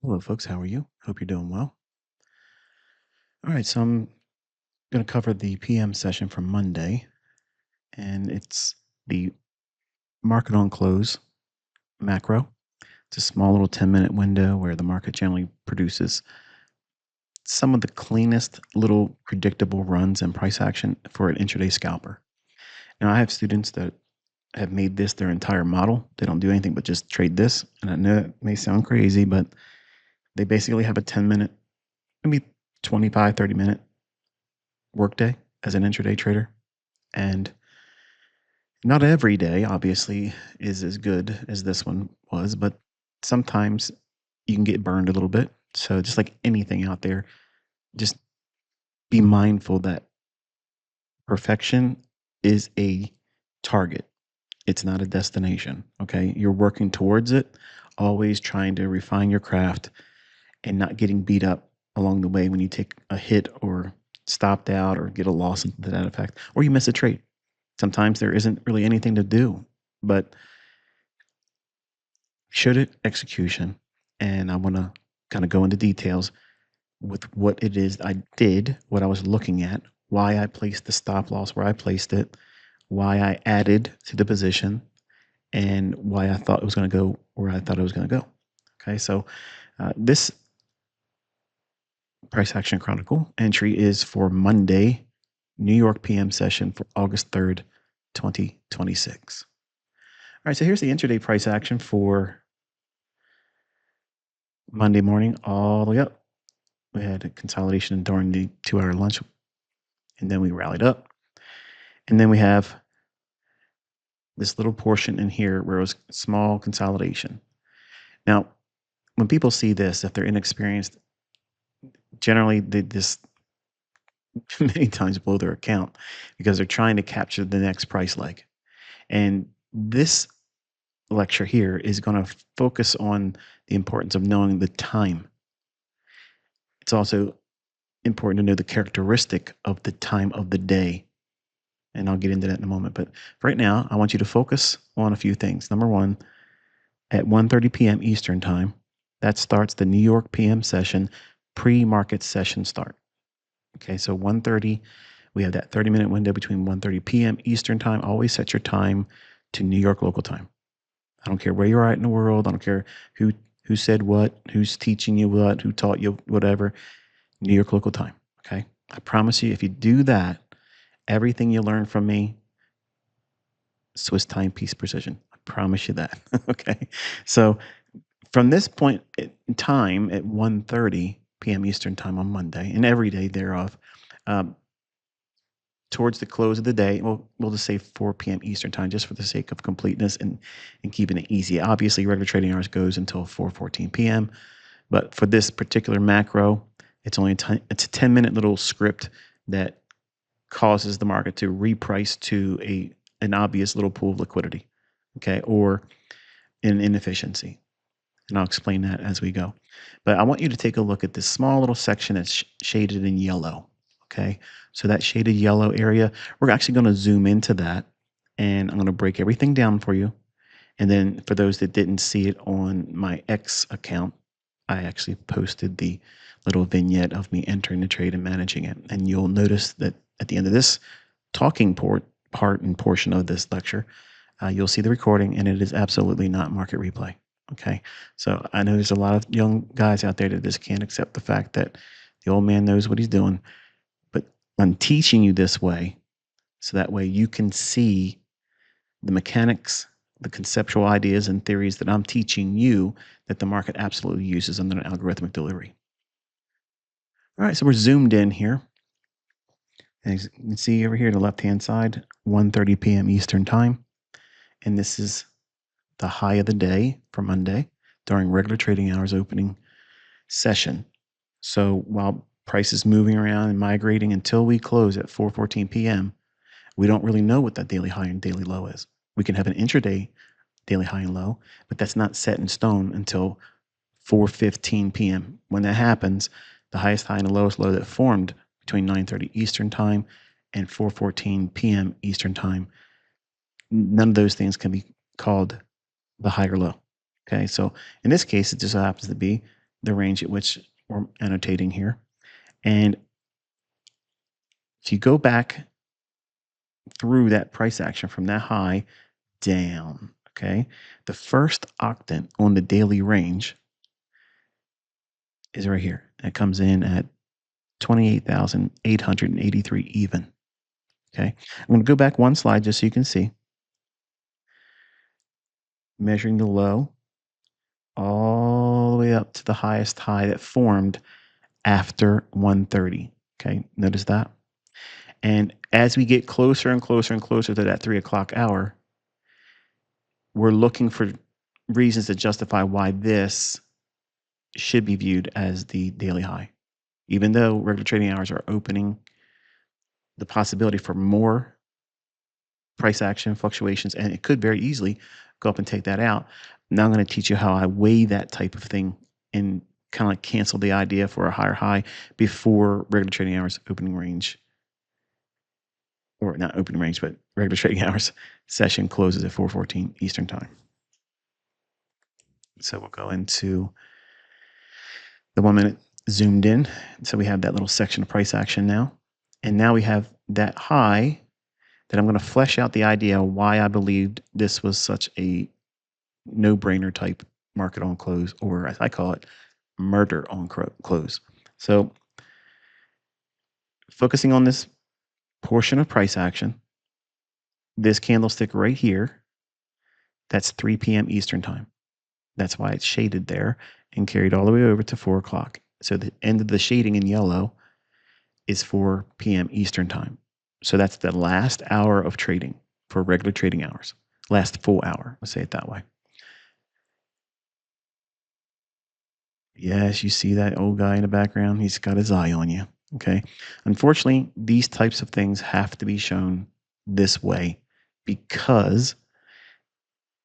Hello, folks. How are you? Hope you're doing well. All right, so I'm going to cover the PM session from Monday, and it's the market on close macro. It's a small little 10-minute window where the market generally produces some of the cleanest little predictable runs and price action for an intraday scalper. Now, I have students that have made this their entire model. They don't do anything but just trade this. And I know it may sound crazy, but they basically have a 10-minute, maybe 25, 30-minute workday as an intraday trader. And not every day, obviously, is as good as this one was, but sometimes you can get burned a little bit. So, just like anything out there, just be mindful that perfection is a target, it's not a destination. Okay. You're working towards it, always trying to refine your craft and not getting beat up along the way when you take a hit or stopped out or get a loss to that effect, or you miss a trade. Sometimes there isn't really anything to do, but should it execution. And I want to kind of go into details with what it is I did, what I was looking at, why I placed the stop loss where I placed it, why I added to the position, and why I thought it was going to go where I thought it was going to go. Okay, so this price action chronicle entry is for Monday, New York PM session for August 3rd, 2026. All right, so here's the intraday price action for Monday morning all the way up. We had a consolidation during the 2-hour lunch, and then we rallied up. And then we have this little portion in here where it was small consolidation. Now, when people see this, if they're inexperienced, generally they just many times blow their account because they're trying to capture the next price leg. And this lecture here is going to focus on the importance of knowing the time. It's also important to know the characteristic of the time of the day. And I'll get into that in a moment. But right now, I want you to focus on a few things. Number one, at 1:30 p.m. Eastern Time, that starts the New York PM session, pre-market session start. Okay, so 1:30, we have that 30-minute window between 1:30 p.m. Eastern Time. Always set your time to New York local time. I don't care where you're at in the world. I don't care who said what, who's teaching you what, who taught you whatever. New York local time. Okay, I promise you, if you do that, everything you learn from me, Swiss timepiece precision. I promise you that. Okay. So from this point in time at 1:30 p.m. Eastern time on Monday and every day thereof, um, towards the close of the day, we'll just say 4 p.m. Eastern time, just for the sake of completeness and keeping it easy. Obviously, regular trading hours goes until 4:14 p.m. But for this particular macro, it's only it's a 10-minute little script that causes the market to reprice to an obvious little pool of liquidity, okay, or an inefficiency. And I'll explain that as we go. But I want you to take a look at this small little section that's shaded in yellow, okay? So that shaded yellow area, we're actually going to zoom into that, and I'm going to break everything down for you. And then for those that didn't see it on my X account, I actually posted the little vignette of me entering the trade and managing it. And you'll notice that at the end of this talking part and portion of this lecture, you'll see the recording, and it is absolutely not market replay. Okay. So I know there's a lot of young guys out there that just can't accept the fact that the old man knows what he's doing. But I'm teaching you this way so that way you can see the mechanics, the conceptual ideas and theories that I'm teaching you that the market absolutely uses under an algorithmic delivery. All right, so we're zoomed in here. As you can see over here, the left-hand side, 1:30 p.m. Eastern Time. And this is the high of the day for Monday during regular trading hours opening session. So while price is moving around and migrating until we close at 4:14 p.m., we don't really know what that daily high and daily low is. We can have an intraday daily high and low, but that's not set in stone until 4:15 p.m. When that happens, the highest high and the lowest low that formed between 9:30 Eastern Time and 4:14 p.m. Eastern Time, none of those things can be called the high or low. Okay, so in this case, it just happens to be the range at which we're annotating here. And if you go back through that price action from that high down, okay, the first octant on the daily range is right here. It comes in at 28,883 even. Okay. I'm going to go back one slide just so you can see. Measuring the low all the way up to the highest high that formed after 1:30. Okay. Notice that. And as we get closer and closer and closer to that 3 o'clock hour, we're looking for reasons to justify why this should be viewed as the daily high. Even though regular trading hours are opening the possibility for more price action fluctuations, and it could very easily go up and take that out. Now I'm going to teach you how I weigh that type of thing and kind of like cancel the idea for a higher high before regular trading hours opening range, or not opening range, but regular trading hours session closes at 4:14 Eastern time. So we'll go into the 1 minute zoomed in. So we have that little section of price action now. And now we have that high that I'm going to flesh out the idea why I believed this was such a no-brainer type market on close, or as I call it, murder on close. So focusing on this portion of price action, this candlestick right here, that's 3 p.m. Eastern time. That's why it's shaded there and carried all the way over to 4 o'clock. So the end of the shading in yellow is 4 p.m. Eastern time. So that's the last hour of trading for regular trading hours. Last full hour, let's say it that way. Yes, you see that old guy in the background? He's got his eye on you. Okay. Unfortunately, these types of things have to be shown this way because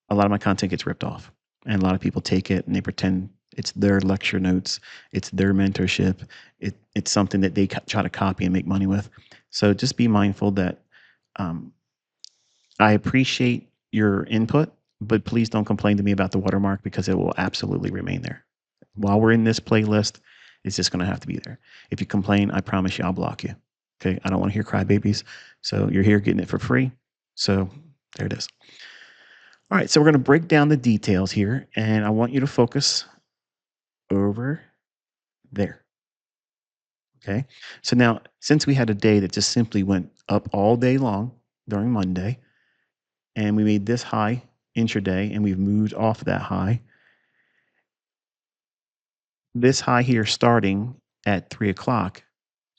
a lot of my content gets ripped off. And a lot of people take it and they pretend it's their lecture notes, it's their mentorship, it's something that they try to copy and make money with. So just be mindful that I appreciate your input, but please don't complain to me about the watermark because it will absolutely remain there. While we're in this playlist, it's just going to have to be there. If you complain, I promise you I'll block you. Okay. I don't want to hear crybabies. So you're here getting it for free. So there it is. All right. So we're going to break down the details here, and I want you to focus over there. Okay. So now, since we had a day that just simply went up all day long during Monday, and we made this high intraday, and we've moved off that high, this high here starting at 3 o'clock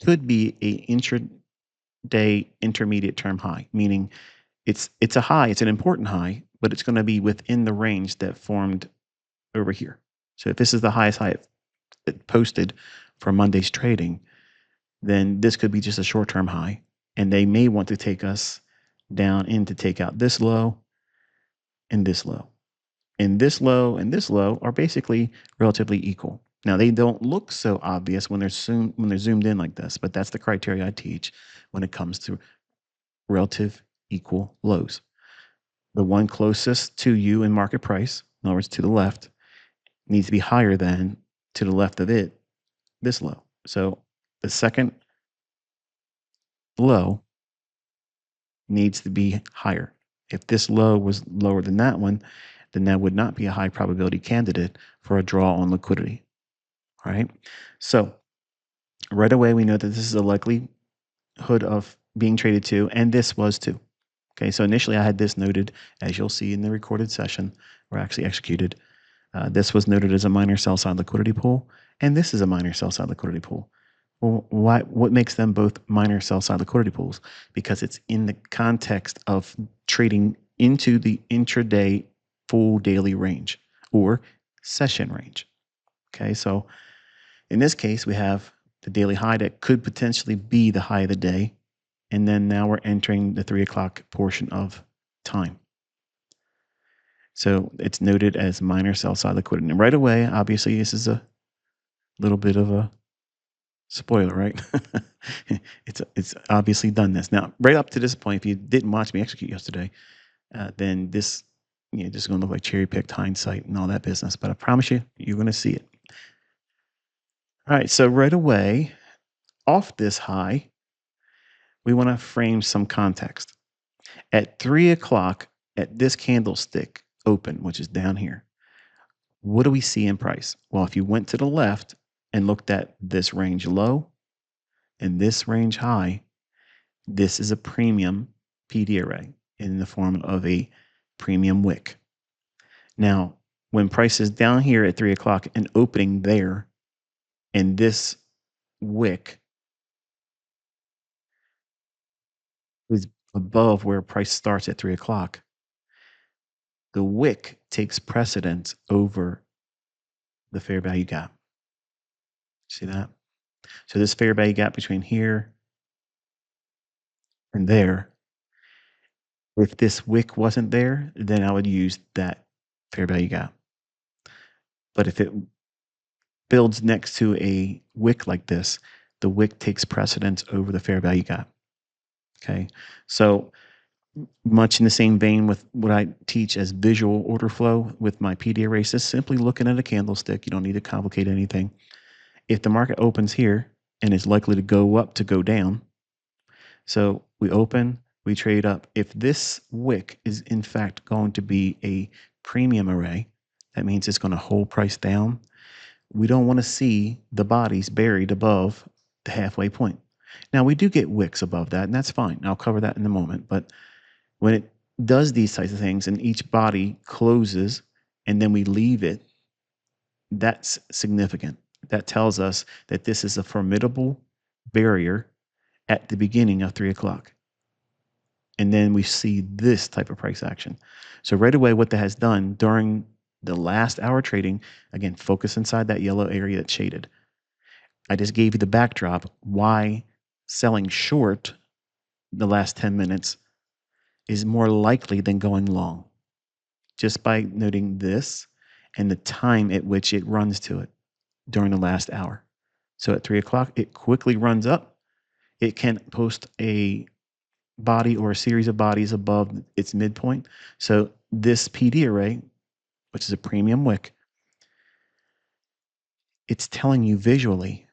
could be a intraday intermediate term high, meaning it's a high, it's an important high, but it's going to be within the range that formed over here. So if this is the highest high it posted for Monday's trading, then this could be just a short-term high, and they may want to take us down in to take out this low and this low. And this low and this low are basically relatively equal. Now they don't look so obvious when they're zoomed in like this, but that's the criteria I teach when it comes to relative equal lows. The one closest to you in market price, in other words, to the left, needs to be higher than to the left of it, this low. So the second low needs to be higher. If this low was lower than that one, then that would not be a high probability candidate for a draw on liquidity. All right. So right away, we know that this is a likelihood of being traded to, and this was too. Okay. So initially, I had this noted, as you'll see in the recorded session, or actually executed. This was noted as a minor sell side liquidity pool, and this is a minor sell side liquidity pool. Well, what makes them both minor sell side liquidity pools? Because it's in the context of trading into the intraday full daily range or session range. Okay, so in this case, we have the daily high that could potentially be the high of the day. And then now we're entering the 3 o'clock portion of time. So it's noted as minor sell side liquidity. And right away, obviously, this is a little bit of a spoiler, right? It's obviously done this. Now, right up to this point, if you didn't watch me execute yesterday, then this, just going to look like cherry picked hindsight and all that business. But I promise you, you're going to see it. All right, so right away, off this high, we want to frame some context. At 3 o'clock, at this candlestick open, which is down here, what do we see in price? Well, if you went to the left and looked at this range low and this range high, this is a premium PD array in the form of a premium wick. Now, when price is down here at 3 o'clock and opening there, and this wick is above where price starts at 3 o'clock, the wick takes precedence over the fair value gap. See that? So this fair value gap between here and there, if this wick wasn't there, then I would use that fair value gap. But if it builds next to a wick like this, the wick takes precedence over the fair value gap. Okay. So much in the same vein with what I teach as visual order flow with my PD arrays, just simply looking at a candlestick. You don't need to complicate anything. If the market opens here and is likely to go up to go down, so we open, we trade up. If this wick is in fact going to be a premium array, that means it's going to hold price down. We don't want to see the bodies buried above the halfway point. Now, we do get wicks above that, and that's fine. I'll cover that in a moment. But when it does these types of things and each body closes and then we leave it, that's significant. That tells us that this is a formidable barrier at the beginning of 3 o'clock. And then we see this type of price action. So right away, what that has done during the last hour trading, again, focus inside that yellow area that's shaded. I just gave you the backdrop why selling short the last 10 minutes is more likely than going long, just by noting this and the time at which it runs to it during the last hour. So at 3 o'clock, it quickly runs up. It can post a body or a series of bodies above its midpoint. So this PD array, which is a premium wick, it's telling you visually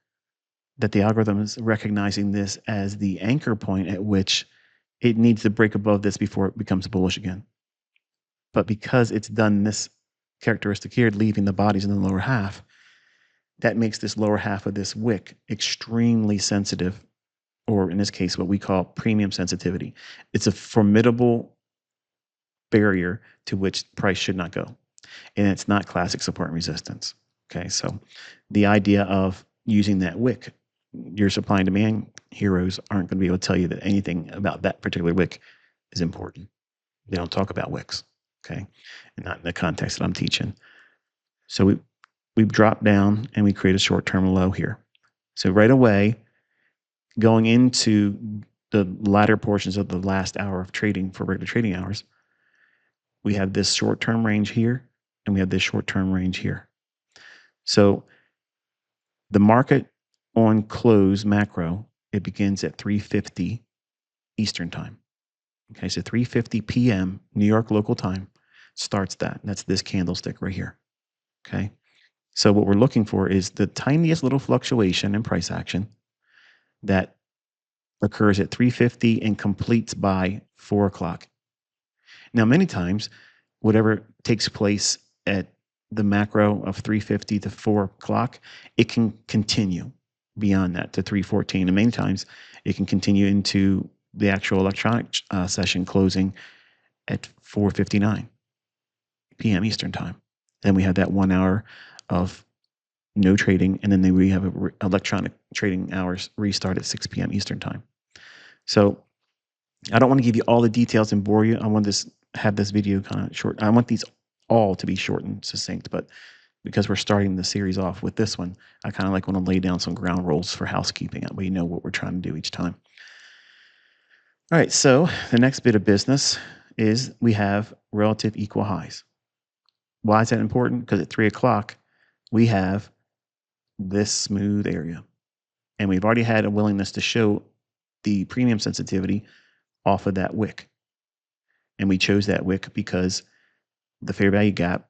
that the algorithm is recognizing this as the anchor point at which it needs to break above this before it becomes bullish again. But because it's done this characteristic here, leaving the bodies in the lower half, that makes this lower half of this wick extremely sensitive, or in this case, what we call premium sensitivity. It's a formidable barrier to which price should not go. And it's not classic support and resistance. Okay, so the idea of using that wick, your supply and demand heroes aren't going to be able to tell you that anything about that particular wick is important. They don't talk about wicks, okay, and not in the context that I'm teaching. So we drop down and we create a short-term low here. So right away, going into the latter portions of the last hour of trading for regular trading hours, we have this short-term range here, and we have this short-term range here. So the market on close macro, it begins at 3:50 Eastern time. Okay, so 3:50 p.m. New York local time starts that. That's this candlestick right here. Okay, so what we're looking for is the tiniest little fluctuation in price action that occurs at 3:50 and completes by 4 o'clock. Now, many times, whatever takes place at the macro of 3:50 to 4 o'clock, it can continue beyond that to 3:14. And many times, it can continue into the actual electronic session closing at 4:59 p.m. Eastern time. Then we have that 1 hour of no trading, and then we have electronic trading hours restart at 6 p.m. Eastern time. So I don't want to give you all the details and bore you. I want to have this video kind of short. I want these all to be short and succinct, but because we're starting the series off with this one, I kind of want to lay down some ground rules for housekeeping. That way you know what we're trying to do each time. All right, so the next bit of business is we have relative equal highs. Why is that important? Because at 3 o'clock, we have this smooth area. And we've already had a willingness to show the premium sensitivity off of that wick. And we chose that wick because the fair value gap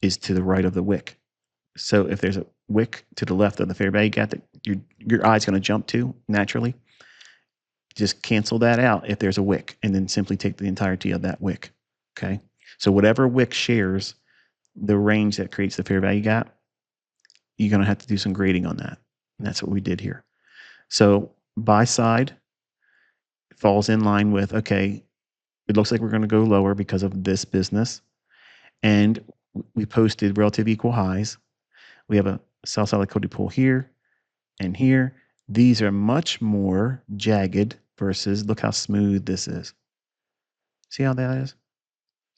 is to the right of the wick. So if there's a wick to the left of the fair value gap that your eye's going to jump to naturally, just cancel that out if there's a wick, and then simply take the entirety of that wick. Okay. So whatever wick shares the range that creates the fair value gap, you're going to have to do some grading on that. And that's what we did here. So buy side falls in line with, okay, it looks like we're going to go lower because of this business. And we posted relative equal highs. We have a sell side liquidity pool here and here. These are much more jagged versus look how smooth this is. See how that is?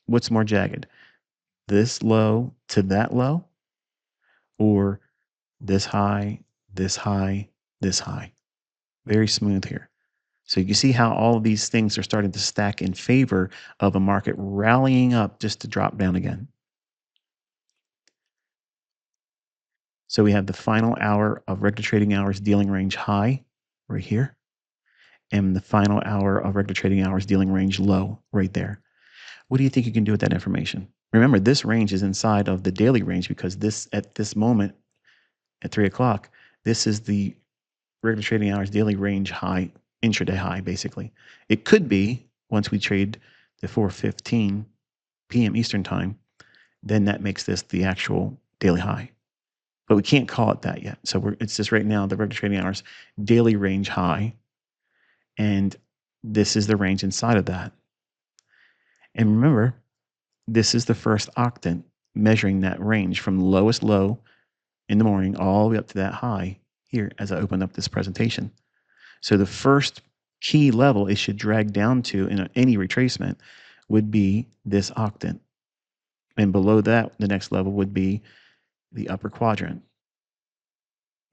What's more jagged? This low to that low, or this high, this high, this high. Very smooth here. So you see how all of these things are starting to stack in favor of a market rallying up just to drop down again. So we have the final hour of regular trading hours dealing range high right here, and the final hour of regular trading hours dealing range low right there. What do you think you can do with that information? Remember, this range is inside of the daily range because this, at this moment at 3 o'clock, this is the regular trading hours daily range high, intraday high, basically. It could be once we trade the 4:15 p.m. Eastern time, then that makes this the actual daily high. But we can't call it that yet. So it's just right now the regular trading hours daily range high, and this is the range inside of that. And remember, this is the first octant measuring that range from the lowest low in the morning all the way up to that high here as I open up this presentation. So the first key level it should drag down to in any retracement would be this octant. And below that, the next level would be the upper quadrant.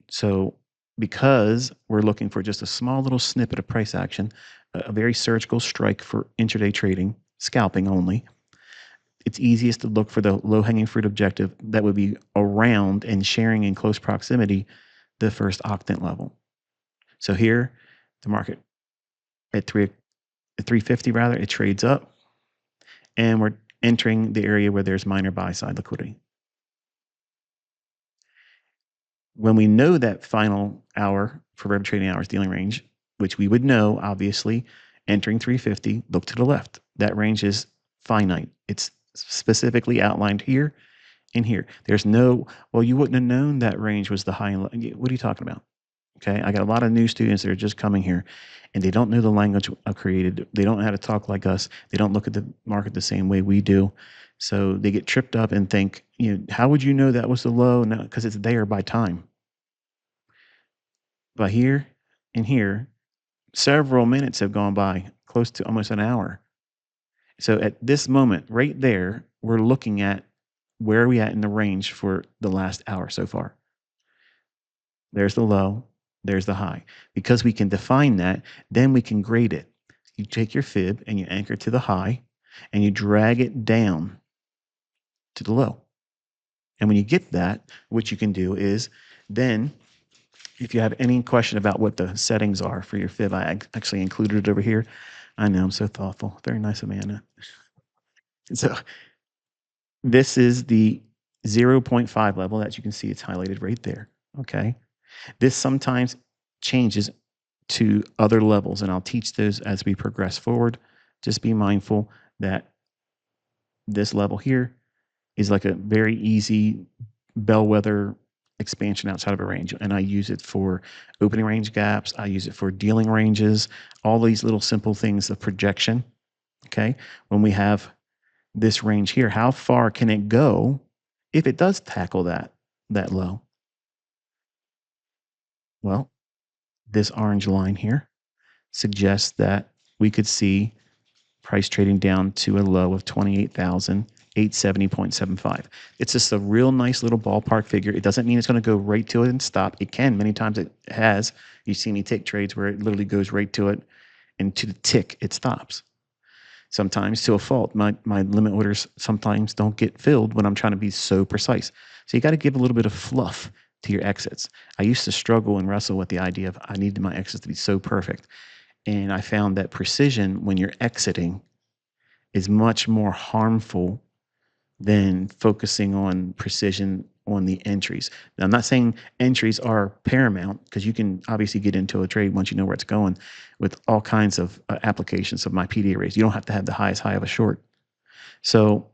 So because we're looking for just a small little snippet of price action, a very surgical strike for intraday trading, scalping only, it's easiest to look for the low-hanging fruit objective that would be around and sharing in close proximity the first octant level. So here, the market at 350 rather, it trades up, and we're entering the area where there's minor buy-side liquidity. When we know that final hour for regular trading hours dealing range, which we would know, obviously, entering 350, look to the left. That range is finite. It's specifically outlined here and here. There's no, well, you wouldn't have known that range was the high and low. What are you talking about? Okay. I got a lot of new students that are just coming here and they don't know the language I've created. They don't know how to talk like us. They don't look at the market the same way we do. So they get tripped up and think, how would you know that was the low? No, because it's there by time. But here and here, several minutes have gone by, close to almost an hour. So at this moment, right there, we're looking at where are we at in the range for the last hour so far. There's the low, there's the high. Because we can define that, then we can grade it. You take your fib and you anchor to the high and you drag it down to the low. And when you get that, what you can do is then, if you have any question about what the settings are for your fib, I actually included it over here. I know, I'm so thoughtful. Very nice, Amanda. So this is the 0.5 level that you can see it's highlighted right there. Okay. This sometimes changes to other levels, and I'll teach those as we progress forward. Just be mindful that this level here is like a very easy bellwether expansion outside of a range. And I use it for opening range gaps. I use it for dealing ranges, all these little simple things of projection. Okay. When we have this range here, how far can it go if it does tackle that low? Well, this orange line here suggests that we could see price trading down to a low of 28,870.75. It's just a real nice little ballpark figure. It doesn't mean it's going to go right to it and stop. It can. Many times it has. You see me take trades where it literally goes right to it, and to the tick, it stops. Sometimes to a fault. My limit orders sometimes don't get filled when I'm trying to be so precise. So you got to give a little bit of fluff to your exits. I used to struggle and wrestle with the idea of I needed my exits to be so perfect. And I found that precision when you're exiting is much more harmful than focusing on precision on the entries. Now, I'm not saying entries are paramount, because you can obviously get into a trade once you know where it's going with all kinds of applications of my PD arrays. You don't have to have the highest high of a short. So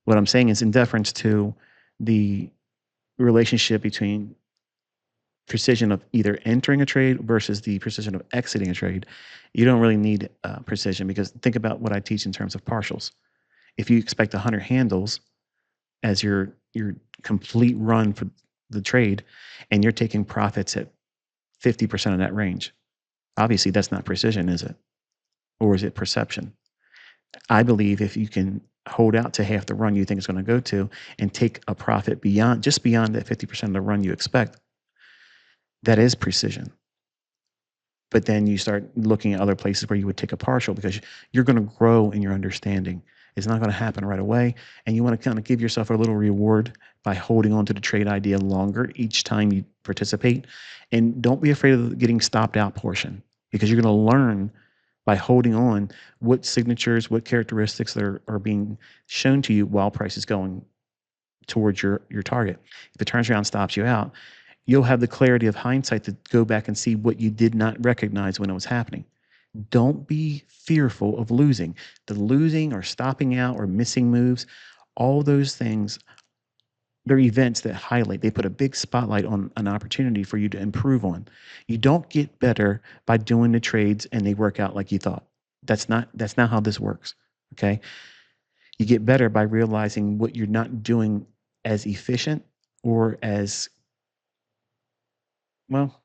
what I'm saying is, in deference to the relationship between precision of either entering a trade versus the precision of exiting a trade, you don't really need precision, because think about what I teach in terms of partials. If you expect 100 handles as your complete run for the trade, and you're taking profits at 50% of that range, obviously that's not precision, is it? Or is it perception? I believe if you can hold out to half the run you think it's going to go to and take a profit beyond that 50% of the run you expect, that is precision. But then you start looking at other places where you would take a partial, because you're going to grow in your understanding. It's not going to happen right away. And you want to kind of give yourself a little reward by holding on to the trade idea longer each time you participate. And don't be afraid of getting stopped out portion, because you're going to learn by holding on what signatures, what characteristics that are being shown to you while price is going towards your target. If it turns around and stops you out, you'll have the clarity of hindsight to go back and see what you did not recognize when it was happening. Don't be fearful of losing. The losing or stopping out or missing moves, all those things, they're events that highlight, they put a big spotlight on an opportunity for you to improve on. You don't get better by doing the trades and they work out like you thought. That's not how this works, okay? You get better by realizing what you're not doing as efficient or as, well,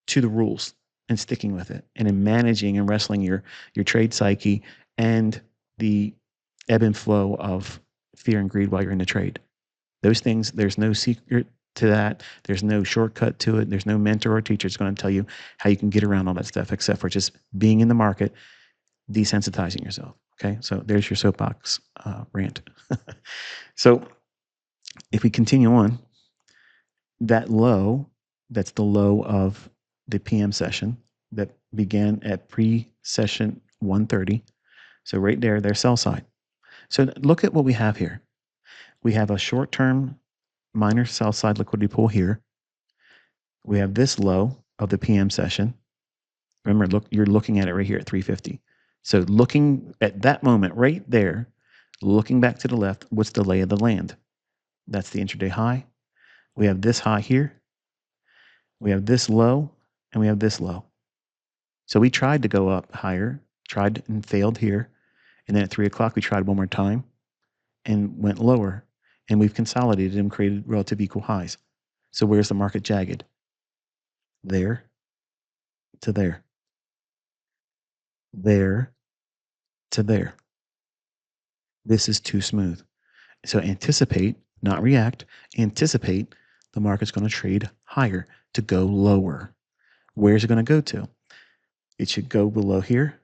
to the rules, and sticking with it, and in managing and wrestling your trade psyche and the ebb and flow of fear and greed while you're in the trade. Those things, there's no secret to that. There's no shortcut to it. There's no mentor or teacher that's going to tell you how you can get around all that stuff, except for just being in the market, desensitizing yourself. Okay, so there's your soapbox rant. So if we continue on, that low, that's the low of the PM session that began at pre-session 130. So right there, their sell side. So look at what we have here. We have a short-term minor sell side liquidity pool here. We have this low of the PM session. Remember, look, you're looking at it right here at 350. So looking at that moment right there, looking back to the left, what's the lay of the land? That's the intraday high. We have this high here. We have this low, and we have this low. So we tried to go up higher, tried and failed here. And then at 3 o'clock, we tried one more time and went lower. And we've consolidated and created relative equal highs. So where's the market jagged? There to there. There to there. This is too smooth. So anticipate, not react, anticipate the market's going to trade higher to go lower. Where's it going to go to? It should go below here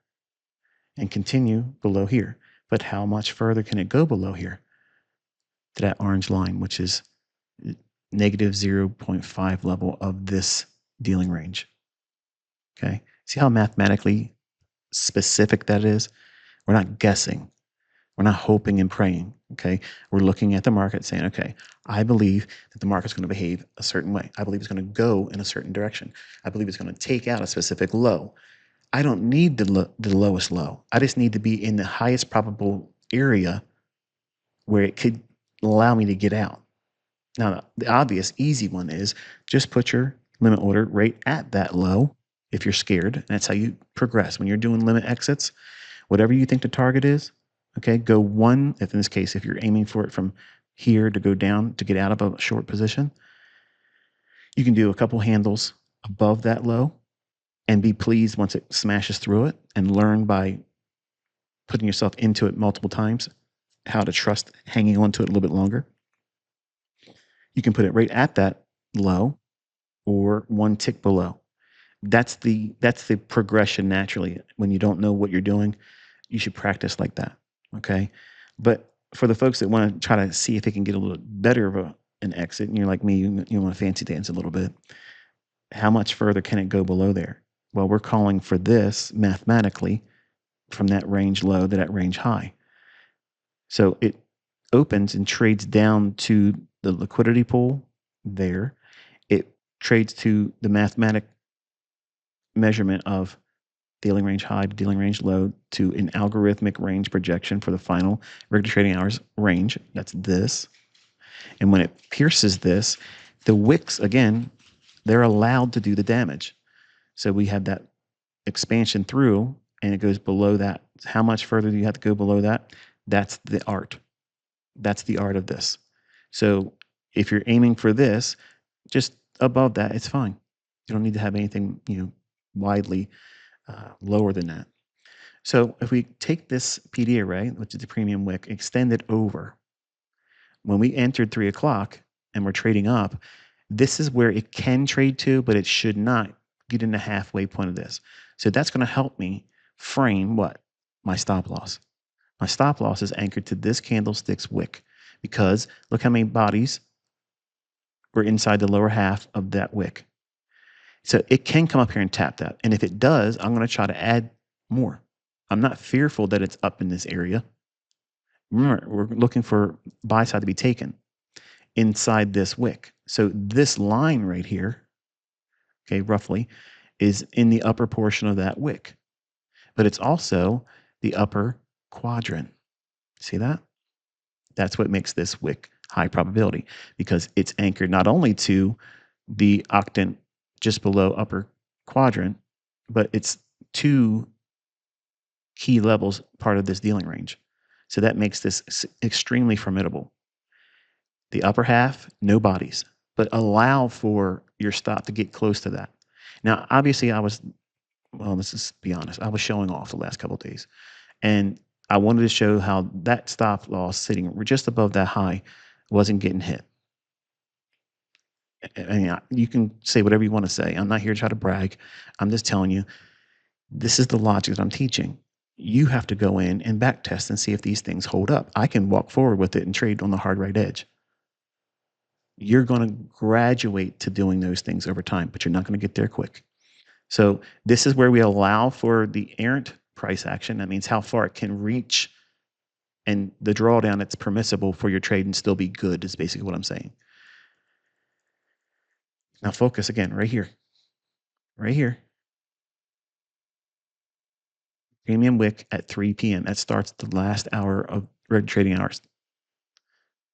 and continue below here. But how much further can it go below here? To that orange line, which is negative 0.5 level of this dealing range. Okay. See how mathematically specific that is? We're not guessing. We're not hoping and praying. Okay. We're looking at the market saying, okay, I believe that the market's going to behave a certain way. I believe it's going to go in a certain direction. I believe it's going to take out a specific low. I don't need the lowest low. I just need to be in the highest probable area where it could allow me to get out. Now, the obvious, easy one is just put your limit order right at that low if you're scared. And that's how you progress. When you're doing limit exits, whatever you think the target is, okay, go one, if in this case, if you're aiming for it from here to go down to get out of a short position, you can do a couple handles above that low and be pleased once it smashes through it, and learn by putting yourself into it multiple times how to trust hanging on to it a little bit longer. You can put it right at that low or one tick below. That's the progression naturally. When you don't know what you're doing, you should practice like that. Okay. But for the folks that want to try to see if they can get a little better of an exit, and you're like me, you want to fancy dance a little bit, how much further can it go below there? Well, we're calling for this mathematically from that range low to that range high. So it opens and trades down to the liquidity pool there. It trades to the mathematic measurement of dealing range high to dealing range low to an algorithmic range projection for the final regular trading hours range. That's this. And when it pierces this, the wicks, again, they're allowed to do the damage. So we have that expansion through, and it goes below that. How much further do you have to go below that? That's the art. That's the art of this. So if you're aiming for this, just above that, it's fine. You don't need to have anything, widely lower than that. So if we take this PD array, which is the premium wick, extend it over, when we entered 3 o'clock and we're trading up, this is where it can trade to, but it should not get in the halfway point of this. So that's going to help me frame what? My stop loss. My stop loss is anchored to this candlestick's wick because look how many bodies were inside the lower half of that wick. So it can come up here and tap that. And if it does, I'm going to try to add more. I'm not fearful that it's up in this area. Remember, we're looking for buy side to be taken inside this wick. So this line right here, okay, roughly, is in the upper portion of that wick. But it's also the upper quadrant. See that? That's what makes this wick high probability because it's anchored not only to the octant just below upper quadrant, but it's 2 key levels part of this dealing range. So that makes this extremely formidable. The upper half, no bodies, but allow for your stop to get close to that. Now, obviously, let's just be honest, I was showing off the last couple of days. And I wanted to show how that stop loss sitting just above that high wasn't getting hit. I mean, you can say whatever you want to say. I'm not here to try to brag. I'm just telling you, this is the logic that I'm teaching. You have to go in and back test and see if these things hold up. I can walk forward with it and trade on the hard right edge. You're going to graduate to doing those things over time, but you're not going to get there quick. So this is where we allow for the errant price action. That means how far it can reach and the drawdown that's permissible for your trade and still be good is basically what I'm saying. Now focus again right here. Right here. Premium wick at 3 p.m. That starts the last hour of red trading hours.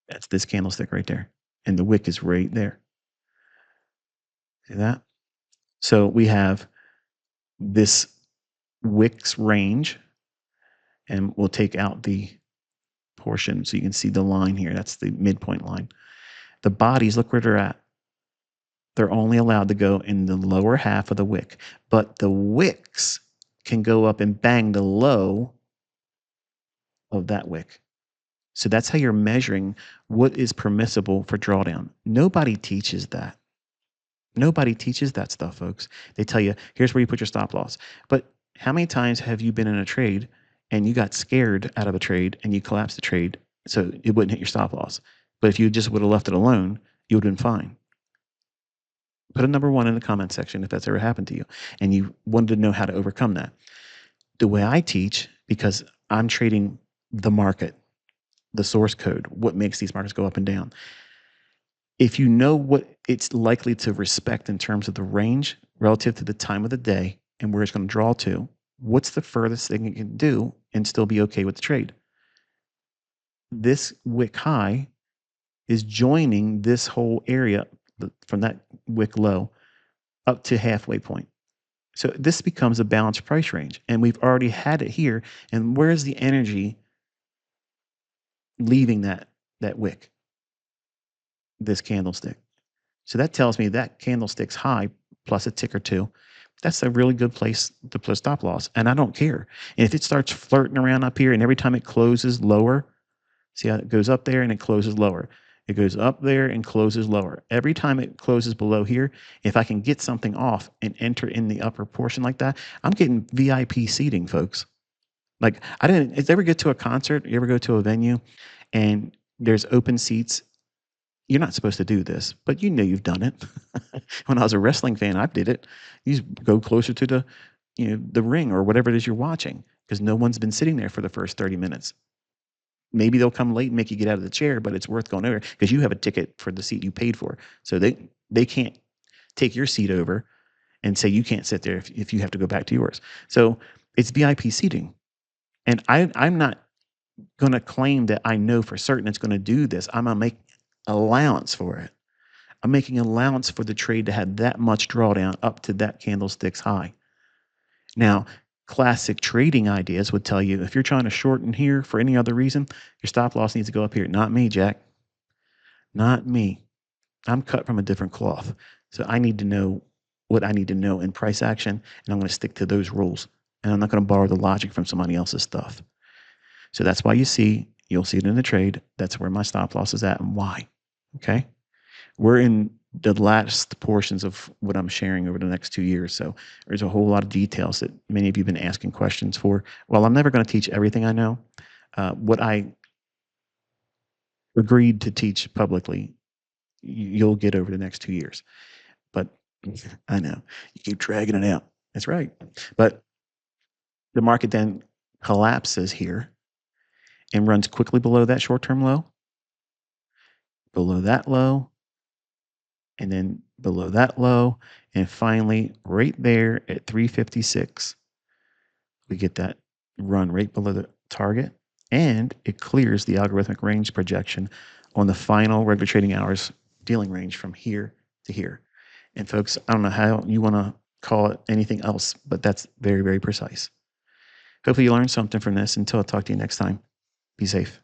That's this candlestick right there. And the wick is right there. See that? So we have this wick's range, and we'll take out the portion so you can see the line here. That's the midpoint line. The bodies, look where they're at. They're only allowed to go in the lower half of the wick, but the wicks can go up and bang the low of that wick. So that's how you're measuring what is permissible for drawdown. Nobody teaches that. Nobody teaches that stuff, folks. They tell you, here's where you put your stop loss. But how many times have you been in a trade and you got scared out of a trade and you collapsed the trade so it wouldn't hit your stop loss? But if you just would have left it alone, you would have been fine. Put a number 1 in the comment section if that's ever happened to you and you wanted to know how to overcome that. The way I teach, because I'm trading the market, the source code, what makes these markets go up and down. If you know what it's likely to respect in terms of the range relative to the time of the day and where it's going to draw to, what's the furthest thing it can do and still be okay with the trade? This wick high is joining this whole area from that wick low up to halfway point. So this becomes a balanced price range, and we've already had it here. And where's the energy leaving that wick? This candlestick. So that tells me that candlestick's high plus a tick or two. That's a really good place to put stop loss, and I don't care. And if it starts flirting around up here, and every time it closes lower, see how it goes up there and it closes lower. It goes up there and closes lower. Every time it closes below here, if I can get something off and enter in the upper portion like that, I'm getting VIP seating, folks. Like, if you ever get to a concert, you ever go to a venue and there's open seats, you're not supposed to do this, but you know you've done it. When I was a wrestling fan, I did it. You just go closer to the ring or whatever it is you're watching because no one's been sitting there for the first 30 minutes. maybe they'll come late and make you get out of the chair, but it's worth going over because you have a ticket for the seat you paid for. So they can't take your seat over and say you can't sit there if you have to go back to yours. So it's VIP seating. And I'm not going to claim that I know for certain it's going to do this. I'm going to make allowance for it. I'm making allowance for the trade to have that much drawdown up to that candlestick's high. Now, classic trading ideas would tell you if you're trying to shorten here for any other reason, your stop loss needs to go up here. Not me, Jack. Not me. I'm cut from a different cloth. So I need to know what I need to know in price action, and I'm going to stick to those rules. And I'm not going to borrow the logic from somebody else's stuff. So that's why you'll see it in the trade. That's where my stop loss is at and why. Okay. We're in the last portions of what I'm sharing over the next 2 years. So there's a whole lot of details that many of you have been asking questions for. Well, I'm never going to teach everything I know. What I agreed to teach publicly, you'll get over the next 2 years. But I know you keep dragging it out. That's right. But the market then collapses here and runs quickly below that short-term low, below that low, and then below that low, and finally right there at 356, we get that run right below the target, and it clears the algorithmic range projection on the final regular trading hours dealing range from here to here. And folks, I don't know how you want to call it anything else, but that's very, very precise. Hopefully you learned something from this. Until I talk to you next time, be safe.